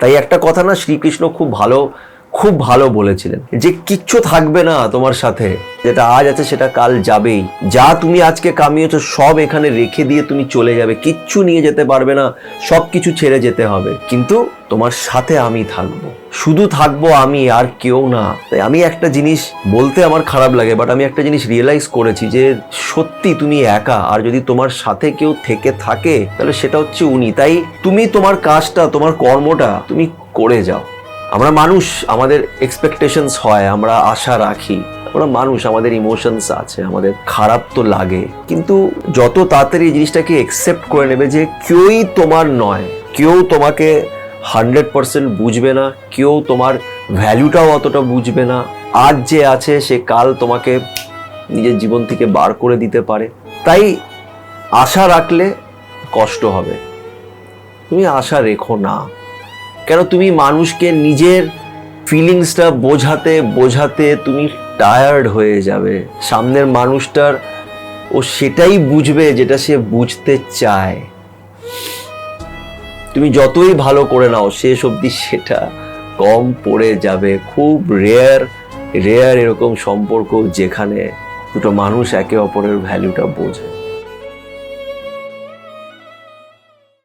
তাই একটা কথা না শ্রীকৃষ্ণ খুব ভালো বলেছিলেন যে কিচ্ছু থাকবে না তোমার সাথে, যেটা আজ আছে সেটা কাল যাবেই। যা তুমি আজকে কামিয়েছো সব এখানে রেখে দিয়ে তুমি চলে যাবে, কিচ্ছু নিয়ে যেতে পারবে না, সব কিছু ছেড়ে যেতে হবে। কিন্তু তোমার সাথে আমি থাকবো, শুধু থাকবো আমি, আর কেউ না। তাই আমি একটা জিনিস বলতে আমার খারাপ লাগে, বাট আমি একটা জিনিস রিয়েলাইজ করেছি যে সত্যি তুমি একা, আর যদি তোমার সাথে কেউ থেকে থাকে তাহলে সেটা হচ্ছে উনি। তাই তুমি তোমার কাজটা, তোমার কর্মটা তুমি করে যাও। আমরা মানুষ, আমাদের এক্সপেকটেশনস হয়, আমরা আশা রাখি, আমরা মানুষ, আমাদের ইমোশনস আছে, আমাদের খারাপ তো লাগে। কিন্তু যত তাড়াতাড়ি এই জিনিসটাকে অ্যাকসেপ্ট করে নেবে যে কেউই তোমার নয়, কেউ তোমাকে 100% বুঝবে না, কেউ তোমার ভ্যালুটাও অতটা বুঝবে না। আজ যে আছে সে কাল তোমাকে নিজের জীবন থেকে বার করে দিতে পারে। তাই আশা রাখলে কষ্ট হবে, তুমি আশা রেখো না। কেন, তুমি মানুষকে নিজের ফিলিংসটা বোঝাতে বোঝাতে তুমি টায়ার্ড হয়ে যাবে। সামনের মানুষটার ও সেটাই বুঝবে যেটা সে বুঝতে চায়। তুমি যতই ভালো করে নাও শেষ অবধি সেটা কম পড়ে যাবে। খুব রেয়ার এরকম সম্পর্ক যেখানে দুটো মানুষ একে অপরের ভ্যালুটা বোঝে।